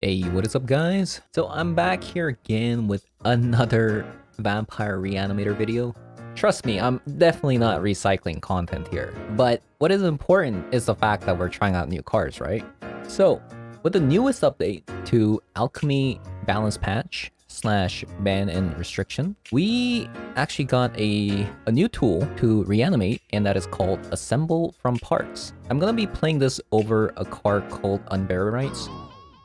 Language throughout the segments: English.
Hey, what is up guys? So I'm back here again with another Vampire Reanimator video. Trust me, I'm definitely not recycling content here. But what is important is the fact that we're trying out new cards, right? So, with the newest update to Alchemy Balance Patch / ban and restriction, we actually got a new tool to reanimate, and that is called Assemble from Parts. I'm gonna be playing this over a card called Unburied Rites.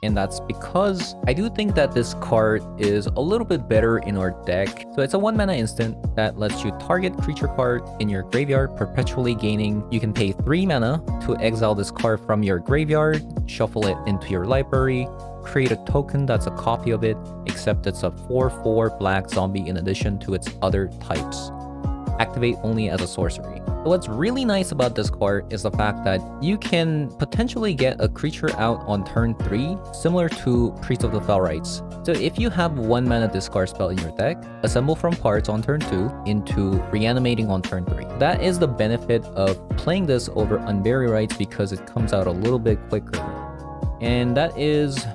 And that's because I do think that this card is a little bit better in our deck. So it's a 1 mana instant that lets you target creature card in your graveyard, perpetually gaining. You can pay 3 mana to exile this card from your graveyard, shuffle it into your library, create a token that's a copy of it, except it's a 4/4 black zombie in addition to its other types. Activate only as a sorcery. What's really nice about this card is the fact that you can potentially get a creature out on turn 3, similar to Priest of the Fell Rites. So if you have 1 mana discard spell in your deck, assemble from parts on turn 2 into reanimating on turn 3. That is the benefit of playing this over Unburied Rites because it comes out a little bit quicker. And that is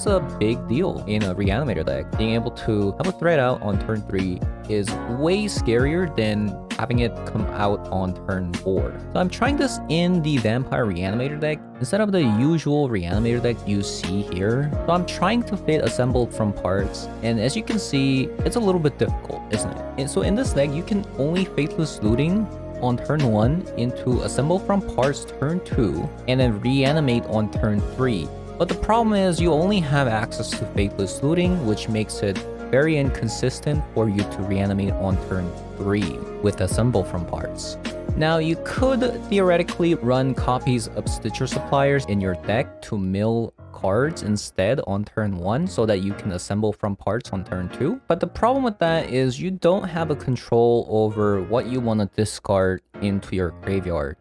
a big deal in a Reanimator deck. Being able to have a threat out on turn 3 is way scarier than having it come out on turn 4. So I'm trying this in the Vampire Reanimator deck instead of the usual Reanimator deck you see here. So I'm trying to fit Assembled from Parts, and as you can see, it's a little bit difficult, isn't it? And so in this deck, you can only Faithless Looting on turn 1 into Assemble from Parts turn 2, and then Reanimate on turn 3. But the problem is you only have access to Faithless Looting, which makes it very inconsistent for you to reanimate on turn 3 with Assemble from Parts. Now, you could theoretically run copies of Stitcher Suppliers in your deck to mill cards instead on turn 1 so that you can assemble from parts on turn 2. But the problem with that is you don't have a control over what you want to discard into your graveyard,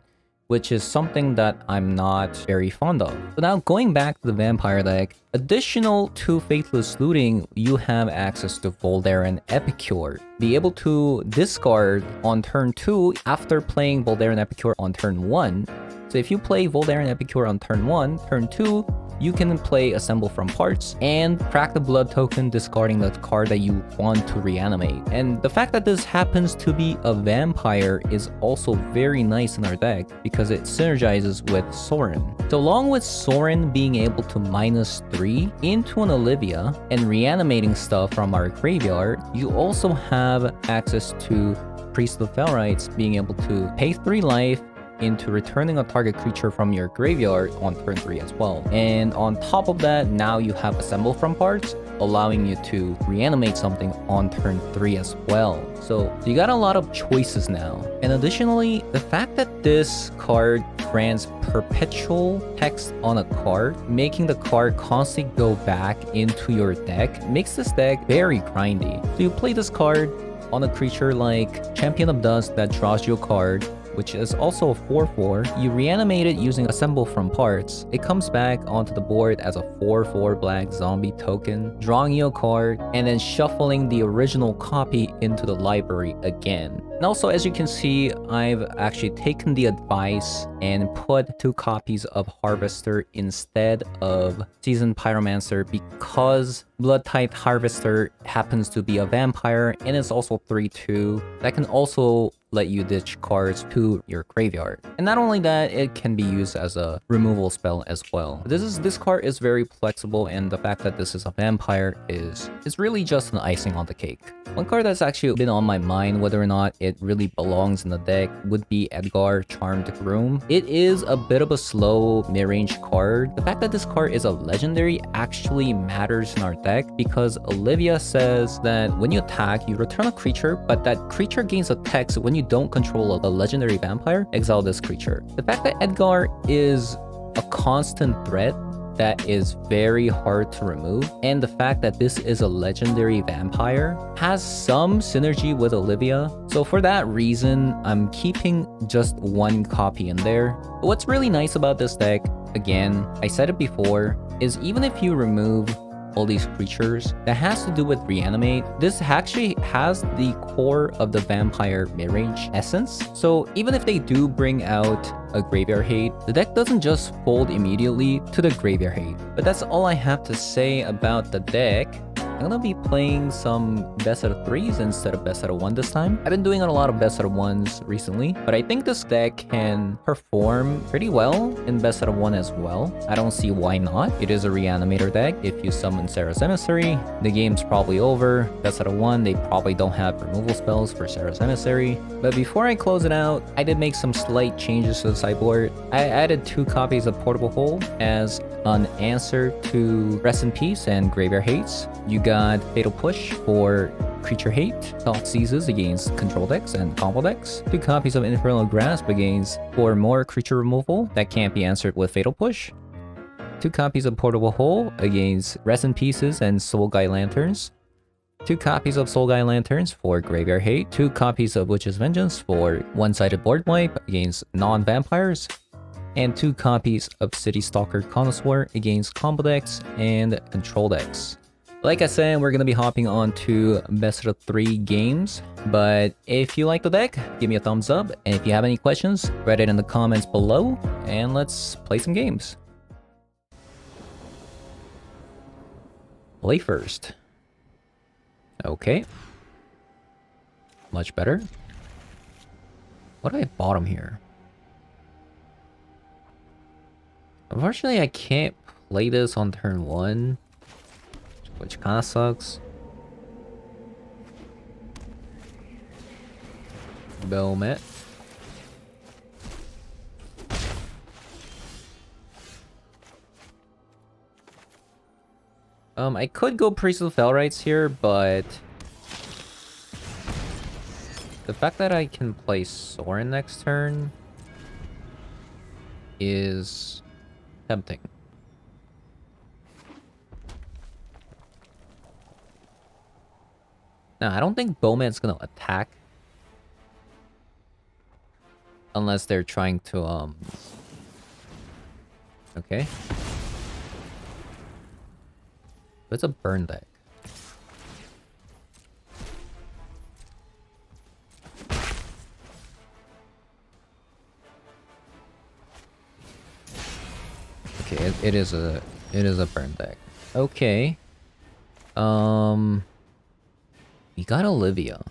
which is something that I'm not very fond of. So now going back to the Vampire deck, additional to Faithless Looting, you have access to Voldaren Epicure. Be able to discard on turn 2 after playing Voldaren Epicure on turn 1. So if you play Voldaren Epicure on turn 1, turn 2, you can play Assemble from Parts and crack the blood token, discarding the card that you want to reanimate. And the fact that this happens to be a vampire is also very nice in our deck because it synergizes with Sorin. So along with Sorin being able to -3 into an Olivia and reanimating stuff from our graveyard, you also have access to Priest of the Fell Rites, being able to pay 3 life into returning a target creature from your graveyard on turn 3 as well. And on top of that, now you have Assemble from Parts, allowing you to reanimate something on turn 3 as well. So you got a lot of choices now. And additionally, the fact that this card grants perpetual text on a card, making the card constantly go back into your deck, makes this deck very grindy. So you play this card on a creature like Champion of Dust that draws you a card, which is also a 4/4. You reanimate it using Assemble from Parts. It comes back onto the board as a 4/4 black zombie token, drawing you a card, and then shuffling the original copy into the library again. And also, as you can see, I've actually taken the advice and put 2 copies of Harvester instead of Seasoned Pyromancer because Blood-type Harvester happens to be a vampire and it's also 3/2. That can also let you ditch cards to your graveyard. And not only that, it can be used as a removal spell as well. This card is very flexible, and the fact that this is a vampire is really just an icing on the cake. One card that's actually been on my mind whether or not it really belongs in the deck would be Edgar, Charmed Groom. It is a bit of a slow mid-range card. The fact that this card is a legendary actually matters in our deck because Olivia says that when you attack, you return a creature, but that creature gains a text when you don't control a legendary vampire, exile this creature. The fact that Edgar is a constant threat that is very hard to remove, and the fact that this is a legendary vampire has some synergy with Olivia. So for that reason, I'm keeping just 1 copy in there. But what's really nice about this deck, again, I said it before, is even if you remove all these creatures. That has to do with Reanimate. This actually has the core of the vampire mid-range essence. So even if they do bring out a Graveyard Hate, the deck doesn't just fold immediately to the Graveyard Hate. But that's all I have to say about the deck. I'm gonna be playing some best out of 3s instead of best out of 1 this time. I've been doing a lot of best out of 1s recently, but I think this deck can perform pretty well in best out of 1 as well. I don't see why not. It is a Reanimator deck. If you summon Sarah's Emissary, the game's probably over. Best out of 1, they probably don't have removal spells for Sarah's Emissary. But before I close it out, I did make some slight changes to the sideboard. I added 2 copies of Portable Hole as an answer to Rest in Peace and Graveyard Hates. You got Fatal Push for Creature Hate, Soft Seizes against Control decks and Combo decks. 2 copies of Infernal Grasp against for more creature removal that can't be answered with Fatal Push. 2 copies of Portable Hole against Rest in Pieces and Soul Guide Lanterns. 2 copies of Soul Guide Lanterns for Graveyard Hate. 2 copies of Witch's Vengeance for one-sided board wipe against non-vampires. And 2 copies of City Stalker Connoisseur against combo decks and control decks. Like I said, we're going to be hopping on to best of 3 games, but if you like the deck, give me a thumbs up, and if you have any questions, write it in the comments below, and let's play some games. Play first. Okay. Much better. What do I bottom here? Unfortunately, I can't play this on turn 1. Which kind of sucks. Belmet. I could go Priest of the Felrites here, but the fact that I can play Sorin next turn is tempting. Now, I don't think Bowman's gonna attack. Unless they're trying to, okay. But it's a burn deck. Okay, it is a burn deck. Okay. We got Olivia.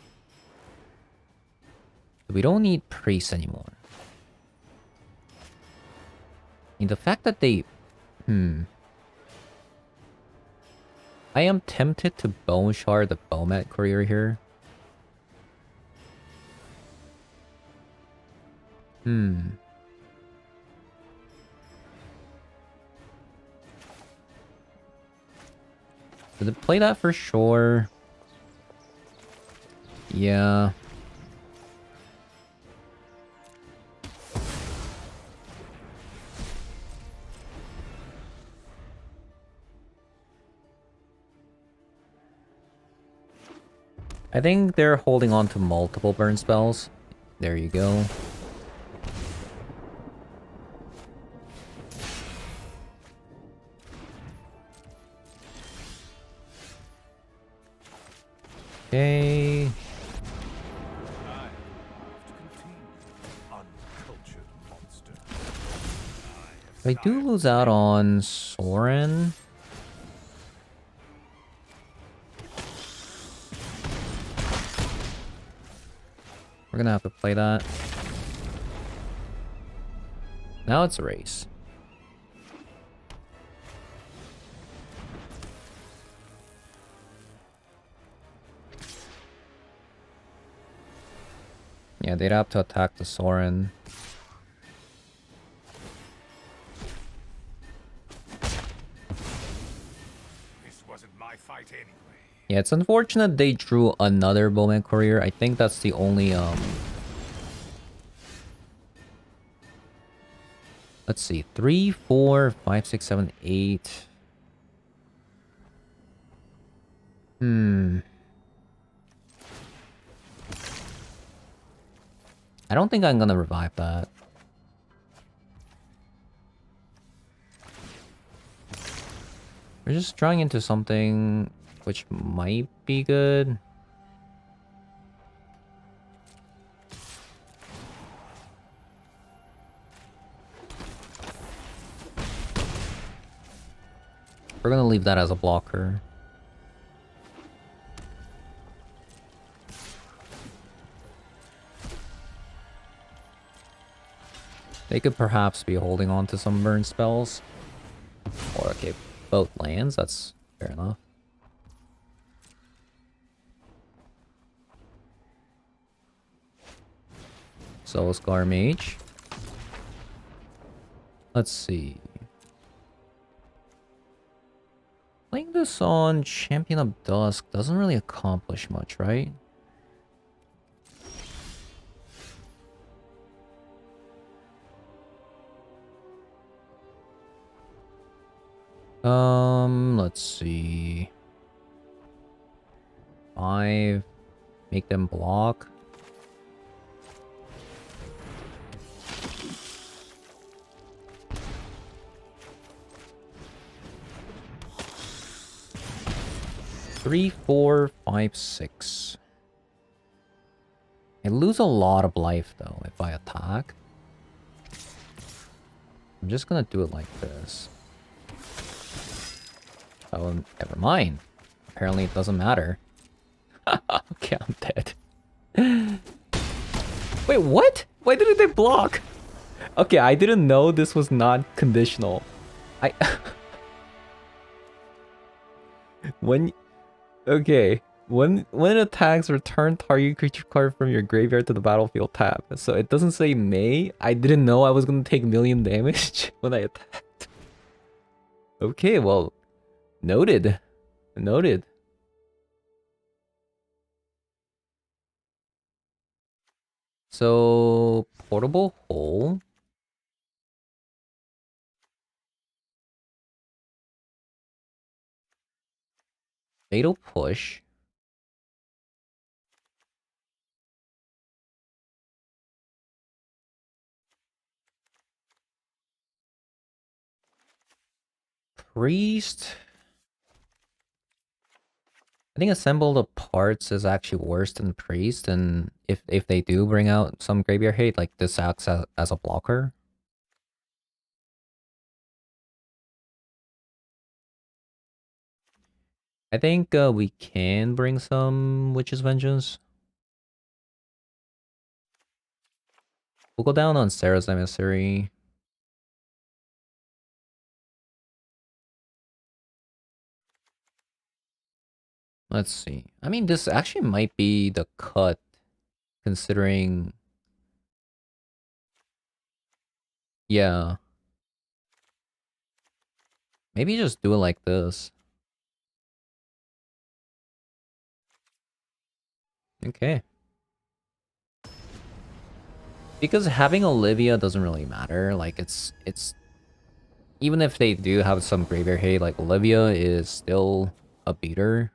We don't need Priest anymore. I mean, the fact that they... I am tempted to Bone Shard the Bowmat Courier here. Did it play that for sure? Yeah. I think they're holding on to multiple burn spells. There you go. Okay. I do lose out on Sorin. We're gonna have to play that. Now it's a race. Yeah, they'd have to attack the Sorin. This wasn't my fight anyway. Yeah, it's unfortunate they drew another Bowman Courier. I think that's the only let's see. 3, 4, 5, 6, 7, 8. I don't think I'm gonna revive that. We're just drawing into something which might be good. We're gonna leave that as a blocker. They could perhaps be holding on to some burn spells. Or okay, both lands, that's fair enough. So Scar Mage. Let's see. Playing this on Champion of Dusk doesn't really accomplish much, right? Let's see. 5. Make them block. Three, 4, 5, 6. I lose a lot of life though if I attack. I'm just gonna do it like this. Oh, never mind. Apparently it doesn't matter. Okay, I'm dead. Wait, what? Why didn't they block? Okay, I didn't know this was not conditional. I... Okay. When it attacks, return target creature card from your graveyard to the battlefield tap. So it doesn't say may. I didn't know I was gonna take million damage when I attacked. Okay, well, noted. Noted. So portable hole. Fatal push. Priest. I think assemble the parts is actually worse than priest, and if they do bring out some graveyard hate, like this acts as a blocker. I think we can bring some Witch's Vengeance. We'll go down on Sarah's Emissary. Let's see. I mean, this actually might be the cut, considering... Yeah. Maybe just do it like this. Okay. Because having Olivia doesn't really matter. Like, it's... Even if they do have some graveyard hate, like, Olivia is still a beater.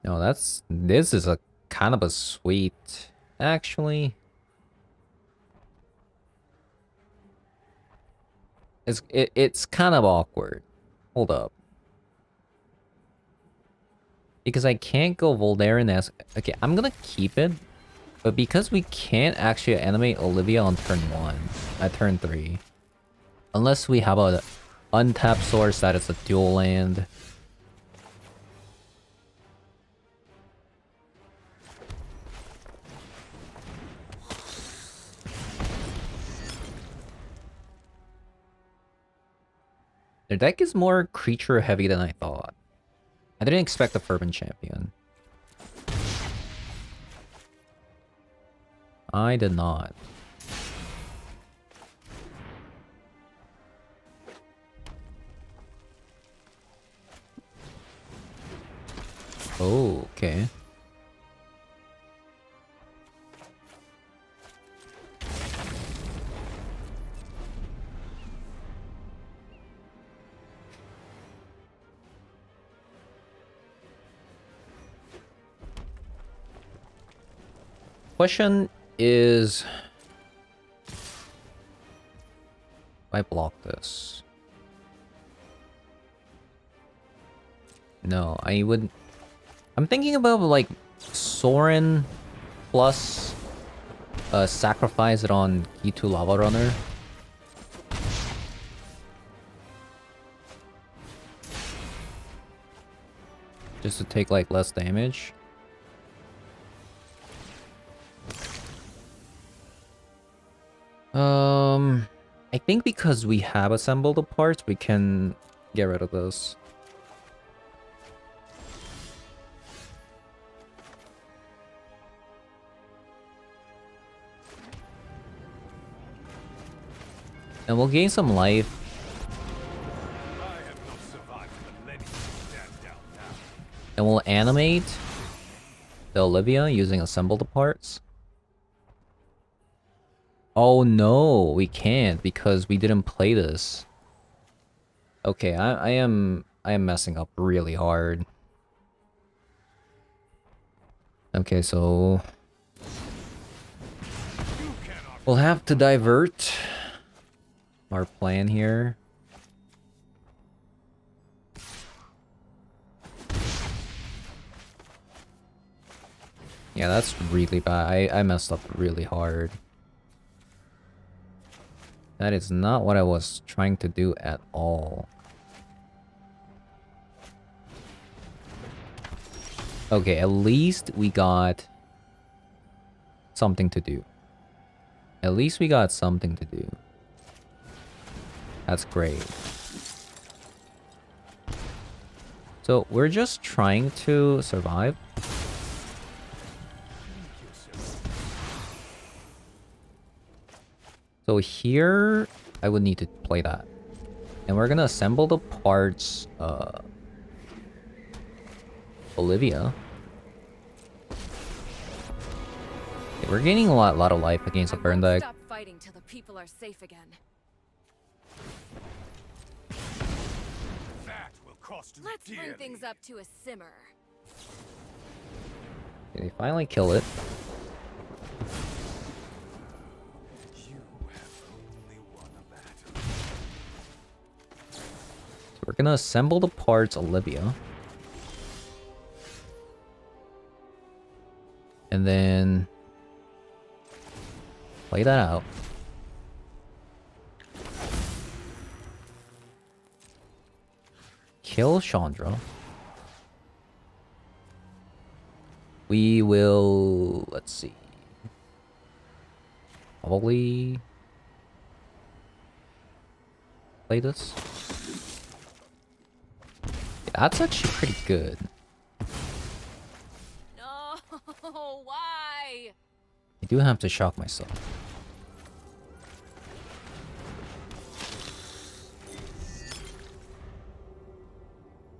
No, that's... This is a kind of a sweet... Actually... It's kind of awkward. Hold up. Because I can't go Voldaren as... Okay, I'm gonna keep it. But because we can't actually animate Olivia on turn 1, at turn 3. Unless we have a untapped source that is a dual land. Their deck is more creature heavy than I thought. I didn't expect a Fervent Champion. I did not. Oh, okay. Question is... I block this. No, I would... I'm thinking about like Sorin plus sacrifice it on E2 Lava Runner. Just to take like less damage. I think because we have assembled the parts, we can get rid of this. And we'll gain some life. And we'll animate the Olivia using assembled parts. Oh no, we can't because we didn't play this. Okay, I am messing up really hard. Okay, so we'll have to divert our plan here. Yeah, that's really bad. I messed up really hard. That is not what I was trying to do at all. Okay, at least we got something to do. At least we got something to do. That's great. So we're just trying to survive. So here, I would need to play that. And we're gonna assemble the parts, Olivia. Okay, we're gaining a lot of life against a burn deck. Stop fighting till the people are safe again. That will cost you Let's dearly. bring things up to a simmer. Okay, they finally kill it. So we're gonna assemble the parts, Olivia. And then play that out. Kill Chandra. We will... let's see. Probably... play this. Yeah, that's actually pretty good. No, why? I do have to shock myself.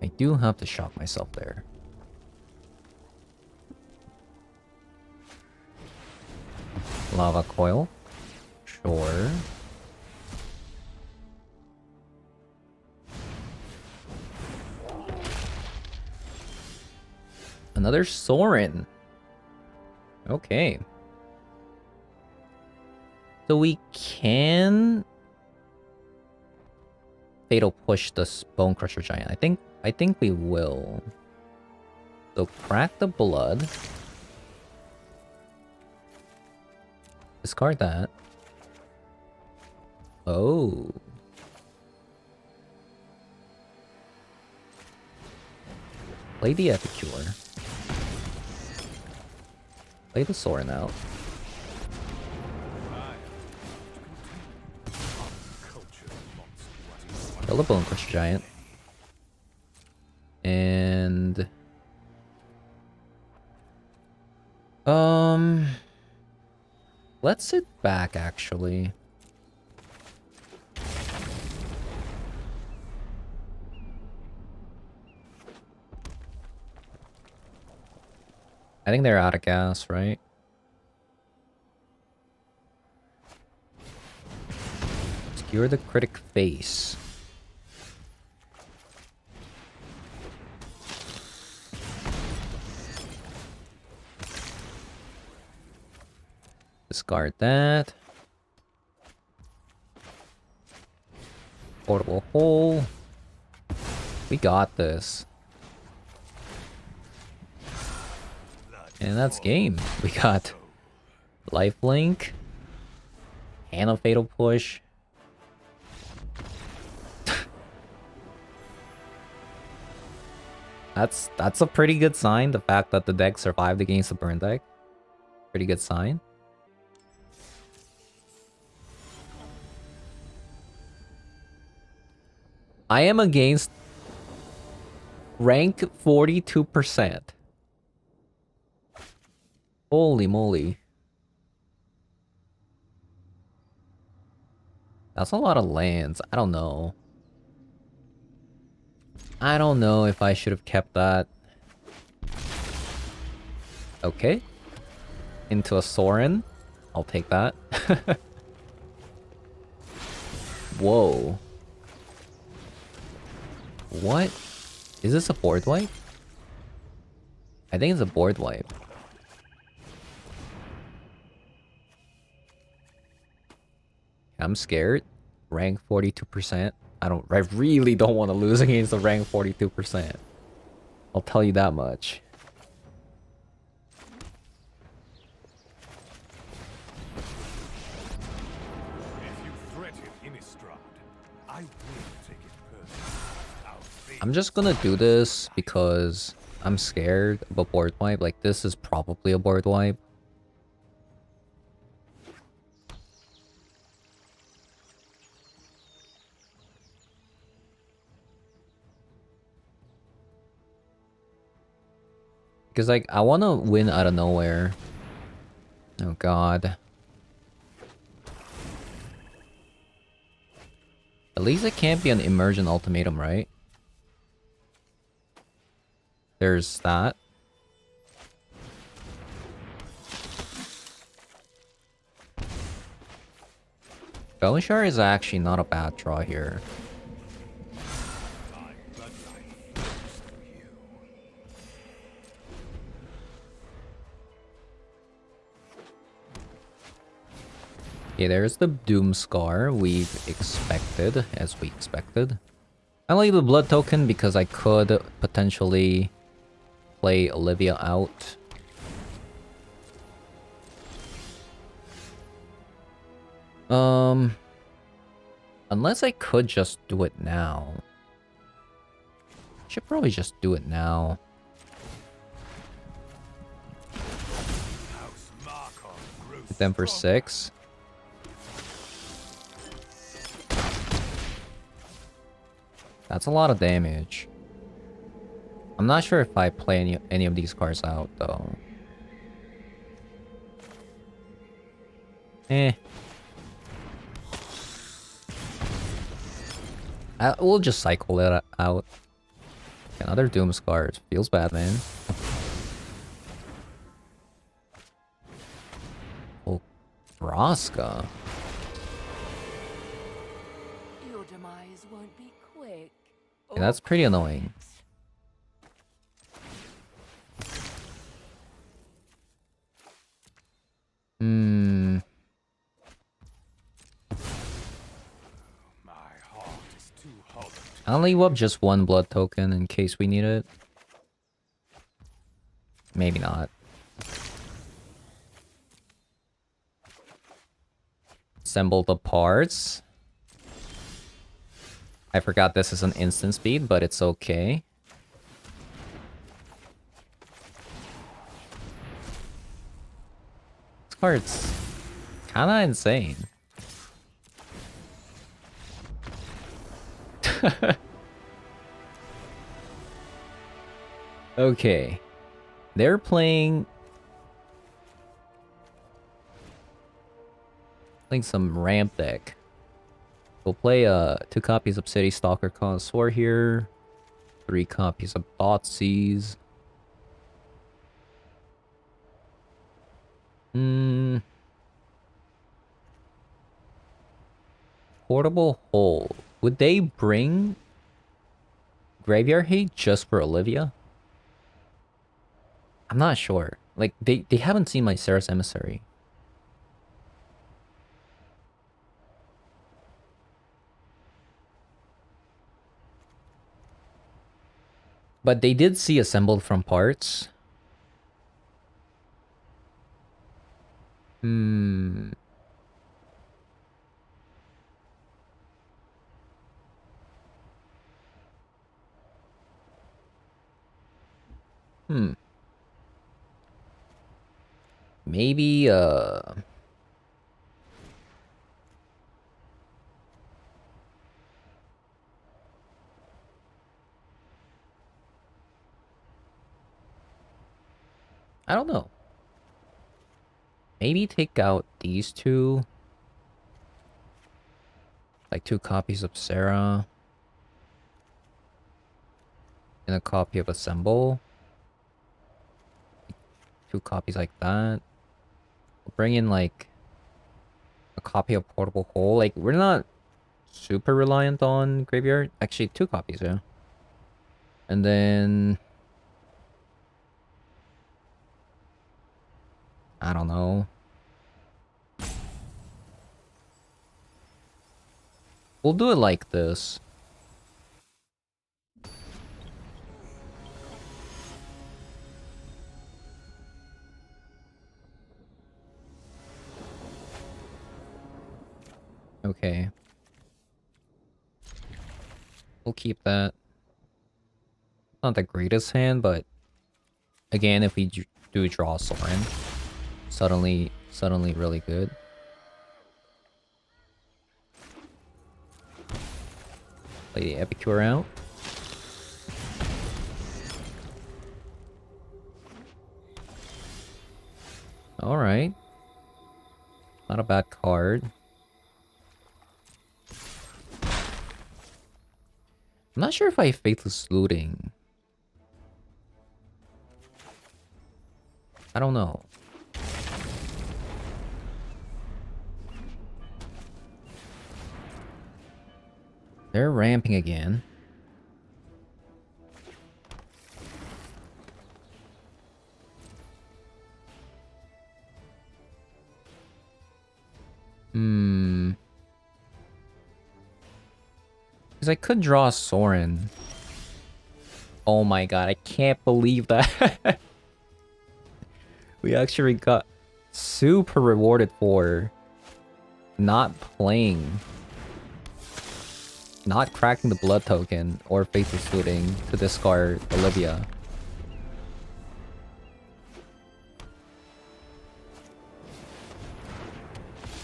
I do have to shock myself there. Lava coil. Sure. Another Sorin. Okay. So we can fatal push this Bone Crusher Giant. I think we will. So crack the blood. Discard that. Oh. Play the Epicure. Play the Sorin out. Kill the Bone Crusher Giant. And... let's sit back, actually. I think they're out of gas, right? Obscure the critic face. Discard that. portable hole. We got this. And that's game. We got lifelink, and a fatal push. That's a pretty good sign. The fact that the deck survived against the burn deck, pretty good sign. I am against rank 42%. Holy moly. That's a lot of lands. I don't know. I don't know if I should have kept that. Okay. Into a Sorin. I'll take that. Whoa. What? Is this a board wipe? I think it's a board wipe. I'm scared. Rank 42%. I really don't want to lose against the rank 42%. I'll tell you that much. If you threaten Innistrad, I will take it personally. I'm just gonna do this because I'm scared of a board wipe. Like, this is probably a board wipe. Because, like, I want to win out of nowhere. Oh, God. At least it can't be an Immersion Ultimatum, right? There's that. Belishar is actually not a bad draw here. Okay, there's the Doom Scar we've expected, as we expected. I like the Blood Token because I could potentially play Olivia out. Unless I could just do it now. Should probably just do it now. Hit them for 6. That's a lot of damage. I'm not sure if I play any of these cards out, though. We'll just cycle it out. Another Doom Scars. Feels bad, man. Oh, Vraska. Your demise won't be quick. Yeah, that's pretty annoying. I'll leave up just one blood token in case we need it. Maybe not. Assemble the parts. I forgot this is an instant speed, but it's okay. This card's kinda insane. Okay. They're playing some ramp deck. We'll play 2 copies of City Stalker Connoisseur here. 3 copies of Thoughtseize. Portable Hole. Would they bring Graveyard Hate just for Olivia? I'm not sure. Like, they haven't seen my Sarah's Emissary. But they did see assembled from parts. Hmm. Hmm. Maybe, I don't know. Maybe take out these two. Like 2 copies of Sarah. And a copy of Assemble. 2 copies like that. We'll bring in like a copy of Portable Hole. Like, we're not super reliant on Graveyard. Actually, 2 copies, yeah. And then... I don't know. We'll do it like this. Okay. We'll keep that. Not the greatest hand, but... Again, if we do draw Sorin, suddenly really good. Play the Epicure out. Alright. Not a bad card. I'm not sure if I Faithless Looting. I don't know. They're ramping again. Because I could draw Sorin. Oh my god, I can't believe that. We actually got super rewarded for not playing. Not cracking the blood token or Faithless Looting to discard Olivia.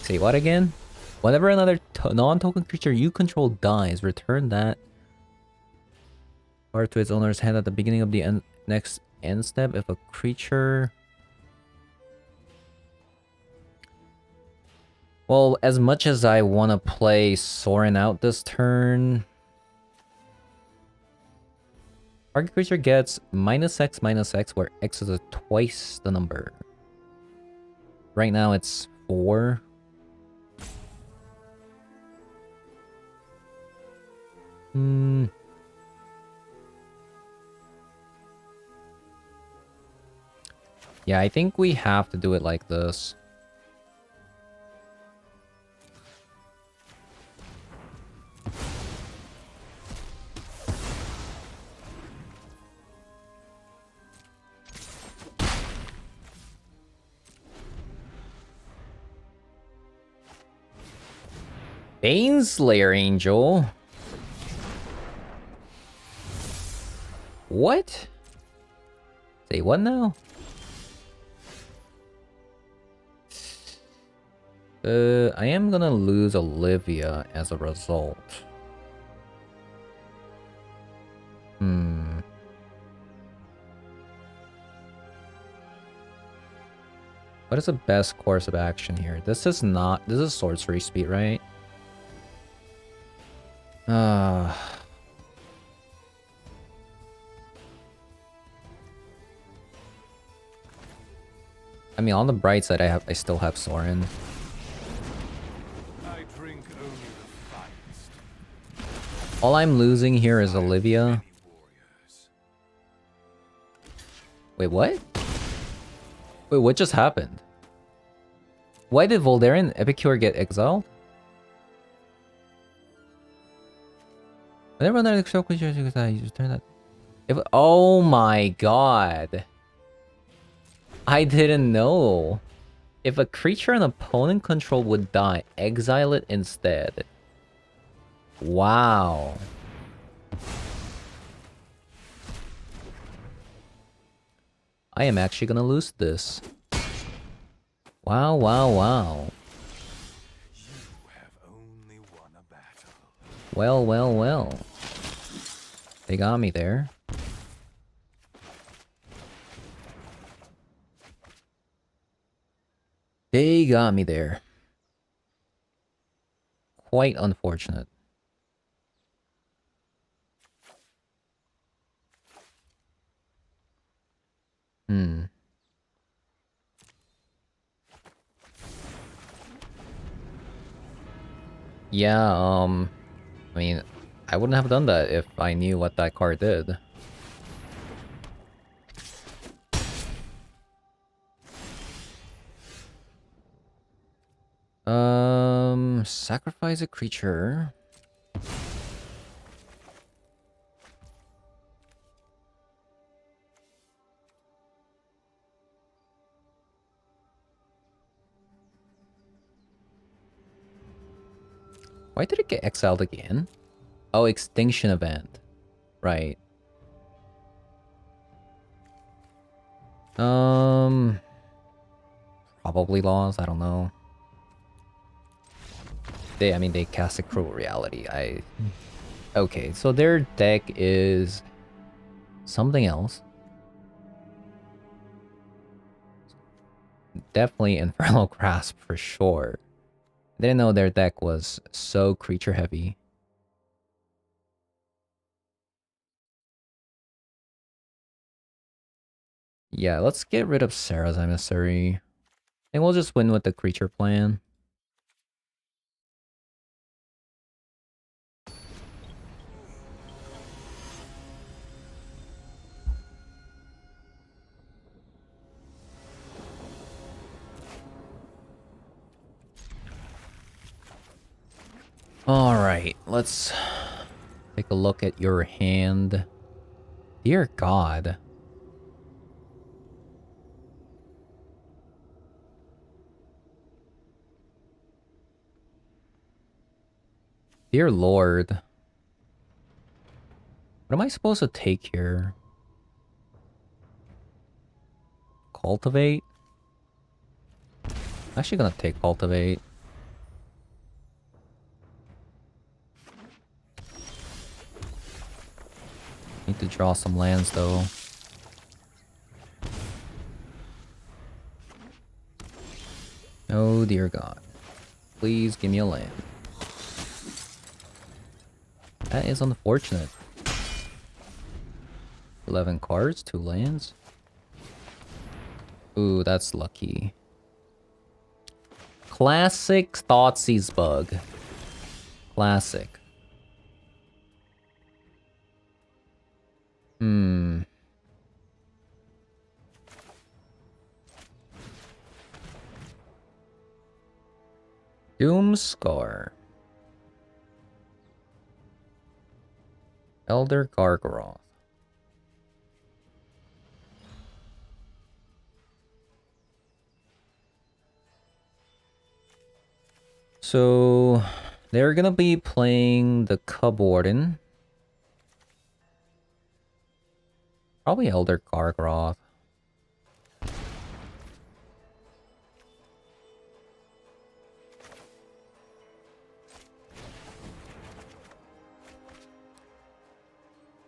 Say what again? Whenever another non-token creature you control dies, return that card to its owner's hand at the beginning of the next end step. If a creature... Well, as much as I want to play Sorin out this turn... Target creature gets -X/-X, where X is twice the number. Right now it's 4. Yeah, I think we have to do it like this. Baneslayer Angel? What? Say what now? I am gonna lose Olivia as a result. What is the best course of action here? This is sorcery speed, right? I mean, on the bright side, I still have Sorin. I drink only the finest. All I'm losing here is Olivia. Wait, what? Wait, what just happened? Why did Voldaren Epicure get exiled? Whenever another extra creature you return that. Oh my god. I didn't know. If a creature an opponent control would die, exile it instead. Wow. I am actually gonna lose this. Wow, wow, wow. You have only won a battle. Well, well, well. They got me there. They got me there. Quite unfortunate. Hmm. Yeah, I mean, I wouldn't have done that if I knew what that card did. Sacrifice a creature. Why did it get exiled again? Oh, extinction event. Right. Probably lost, I don't know. I mean, they cast a Cruel Reality. Okay, so their deck is something else. Definitely Infernal Grasp for sure. Didn't know their deck was so creature heavy. Yeah, let's get rid of Sarah's Emissary. And we'll just win with the creature plan. Alright, let's take a look at your hand. Dear God. Dear Lord. What am I supposed to take here? Cultivate? I'm actually gonna take Cultivate. Need to draw some lands though. Oh dear God. Please give me a land. That is unfortunate. 11 cards, 2 lands. Ooh, that's lucky. Classic Thoughtseize bug. Classic. Hmm. Doomscar. Elder Gargaroth. So, they're gonna be playing the Cub Warden. Probably Elder Gargaroth.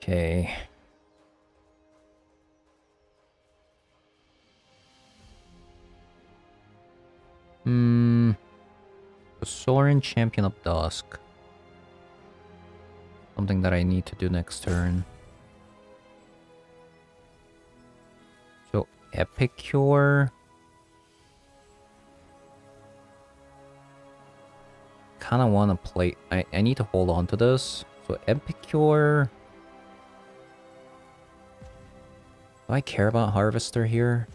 Okay. Hmm. The Sorin Champion of Dusk. Something that I need to do next turn. So, Epicure. Kinda wanna play... I need to hold on to this. So, Epicure... Do I care about Harvester here?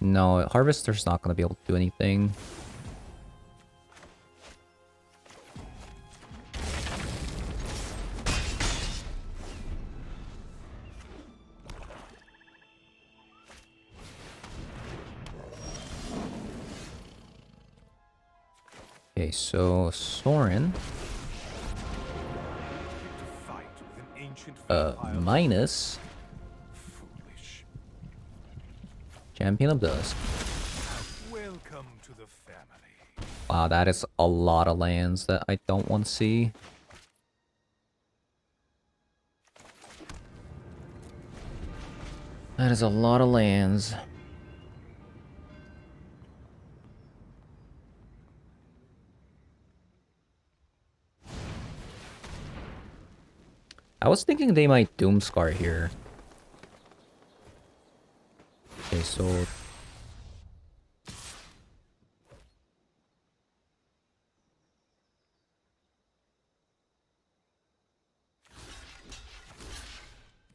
No, Harvester's not gonna be able to do anything. Okay, so Soren, To fight with an ancient vampire. minus Foolish. Champion of Dusk. Welcome to the family. Wow, that is a lot of lands that I don't want to see. That is a lot of lands. I was thinking they might Doomscar here. Okay, so...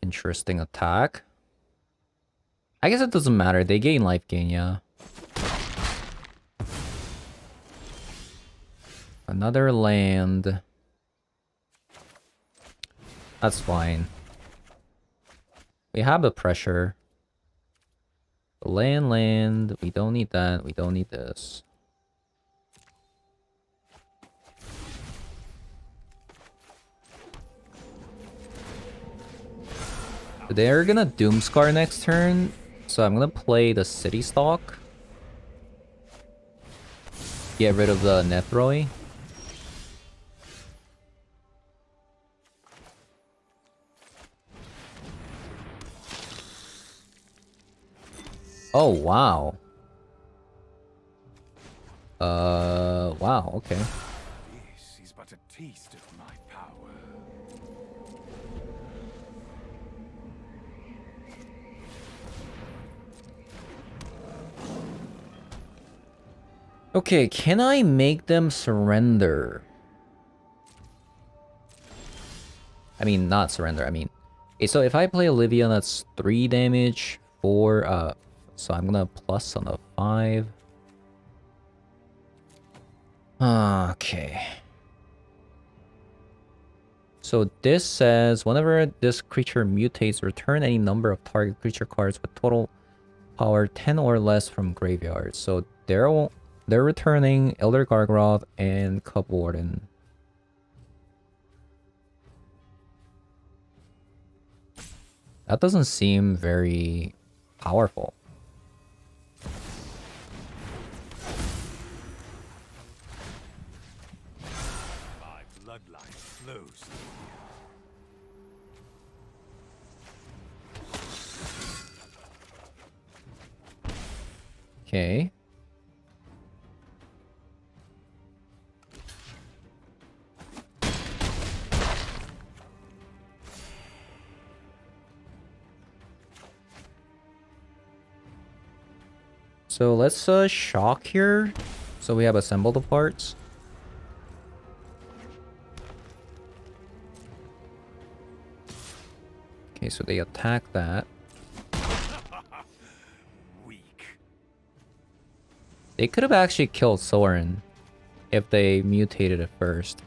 Interesting attack. I guess it doesn't matter. They gain life gain, yeah. Another land. That's fine. We have the pressure. Land. We don't need that. We don't need this. They're gonna Doomscar next turn, so I'm gonna play the City Stalk. Get rid of the Nethroi. Oh, wow. Wow, okay. This is but a taste of my power. Okay, can I make them surrender? I mean, not surrender, I mean... Okay, so if I play Olivia, that's 3 damage, 4, so I'm gonna plus on the 5. Okay. So this says, whenever this creature mutates, return any number of target creature cards with total power 10 or less from graveyard. So they're returning Elder Gargroth and Cup Warden. That doesn't seem very powerful. My bloodline flows through Okay. So let's shock here. So we have assembled the parts. Okay, so they attack that. weak. They could have actually killed Soren if they mutated it first.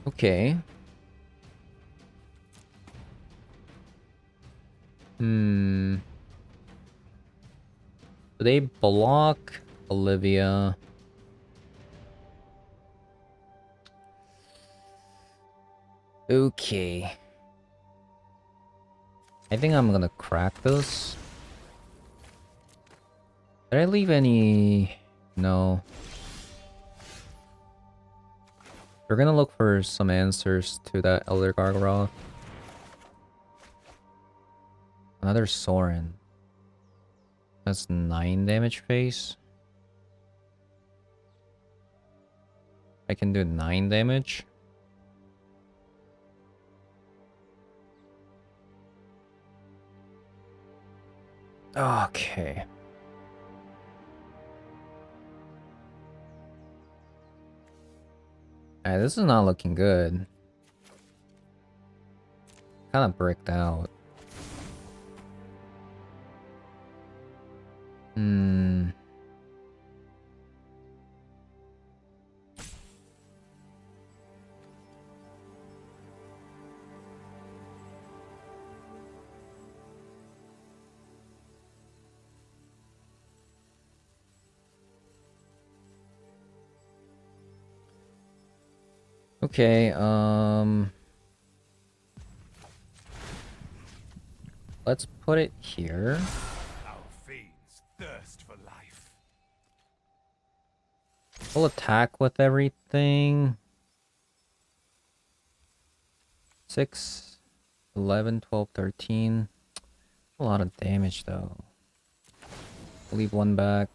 Okay. Do they block Olivia? Okay. I think I'm gonna crack this. Did I leave any... No. We're gonna look for some answers to that Elder Gargoyle. Another Soren. That's 9 damage face. I can do 9 damage. Okay. Alright, this is not looking good. Kind of bricked out. Hmm. Okay, let's put it here. Our fiends thirst for life. We'll attack with everything. 6, 11, 12, 13. A lot of damage though. We'll leave one back.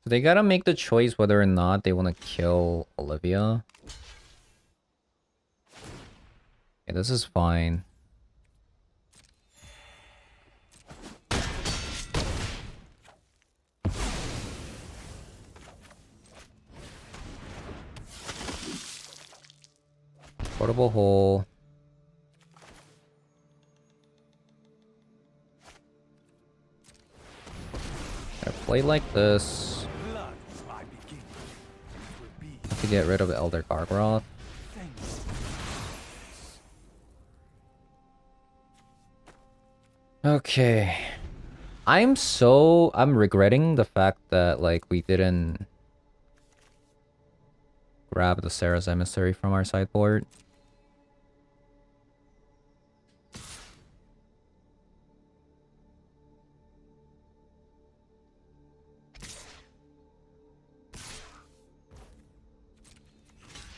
So they gotta make the choice whether or not they want to kill Olivia. Okay, this is fine. Portable hole. I play like this. Blood is my beginning. It will be To get rid of Elder Gargroth. thanks. Okay. I'm regretting the fact that like we didn't grab the Sarah's Emissary from our sideboard.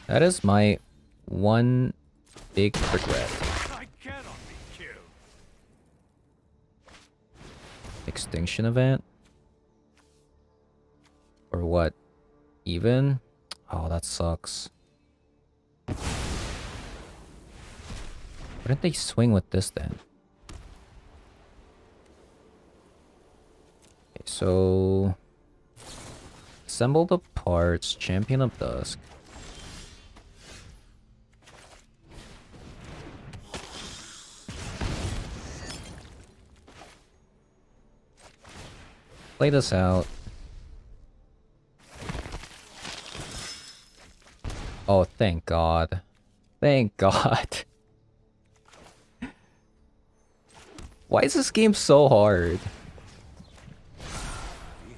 That is my one big regret. I cannot be killed. Extinction event? Or what? Even? Oh, that sucks. Why didn't they swing with this then? Okay, so... Assemble the parts, Champion of Dusk. Play this out. Oh, thank God. Thank God. Why is this game so hard?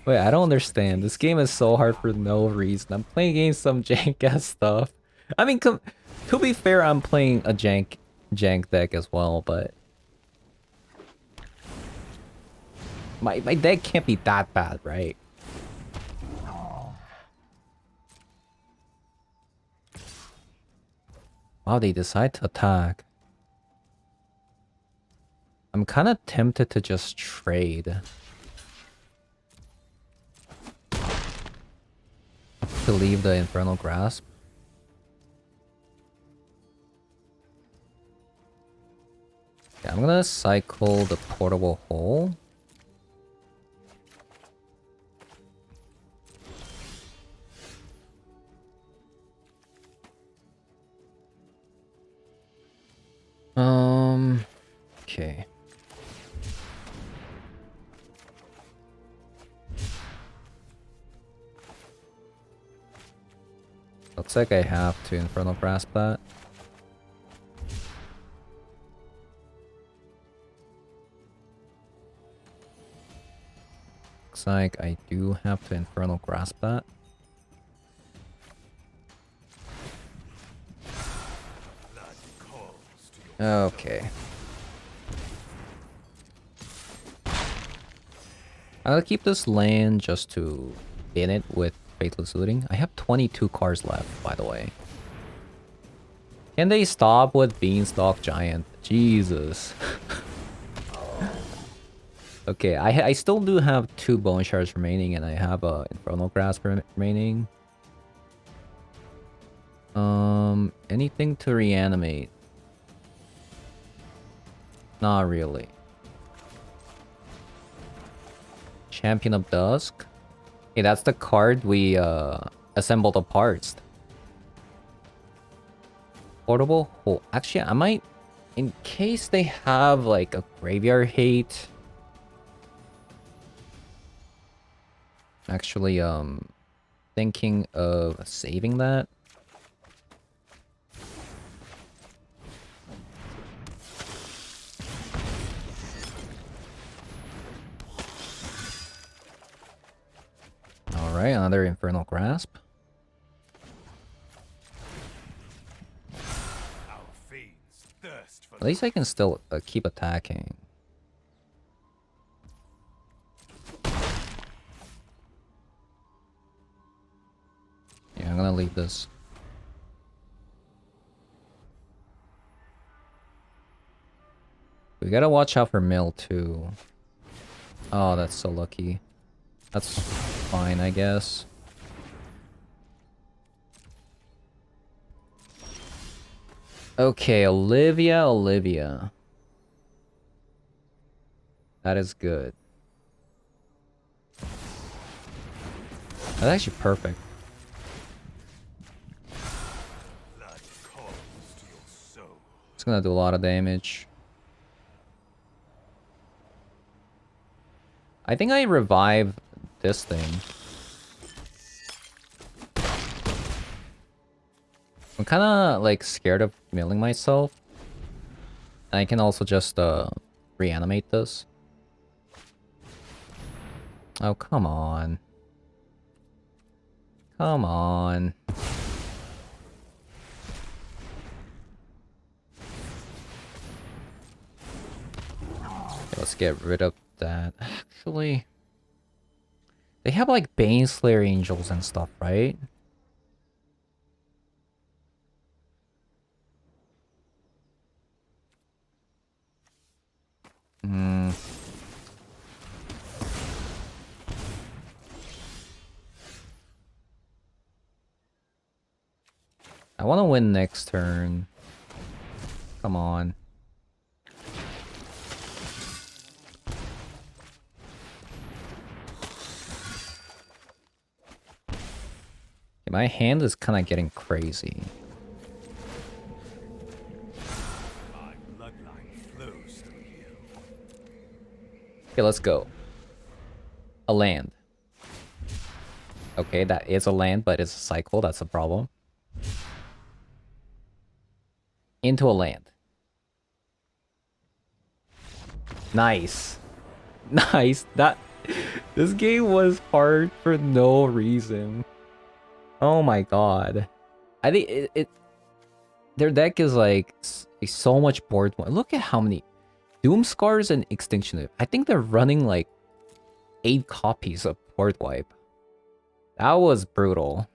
Wait, I don't understand. This game is so hard for no reason. I'm playing against some jank-ass stuff. I mean, to be fair, I'm playing a jank deck as well, but... My deck can't be that bad, right? Wow, they decide to attack. I'm kind of tempted to just trade. To leave the Infernal Grasp. Okay, I'm gonna cycle the Portable Hole. Okay. Looks like I have to Infernal Grasp that. Looks like I do have to Infernal Grasp that. Okay. I'll keep this land just to in it with Faithless Looting. I have 22 cards left, by the way. Can they stop with Beanstalk Giant? Jesus. Okay, I still do have 2 Bone Shards remaining, and I have a Infernal Grasp remaining. Anything to reanimate? Not really. Champion of Dusk. Hey, that's the card we assembled the parts. Portable hole. Actually, I might, in case they have like a graveyard hate. Actually, thinking of saving that. Alright, another Infernal Grasp. Our fiends thirst for At least I can still keep attacking. Yeah, I'm gonna leave this. We gotta watch out for mill too. Oh, that's so lucky. That's fine, I guess. Okay, Olivia. That is good. That's actually perfect. blood calls to your soul. It's gonna do a lot of damage. I think I revive this thing. I'm kind of like scared of milling myself. And I can also just reanimate this. Oh, come on. Come on. Okay, let's get rid of that. Actually, they have like Baneslayer Angels and stuff, right? Hmm. I want to win next turn. Come on. Okay, my hand is kind of getting crazy. My bloodline flows through you. Okay, let's go. A land. Okay, that is a land, but it's a cycle. That's a problem. Into a land. Nice. Nice. This game was hard for no reason. Oh my god. I think their deck is like so much board. Look at how many Doom Scars and Extinction Wave. I think they're running like 8 copies of board wipe. That was brutal.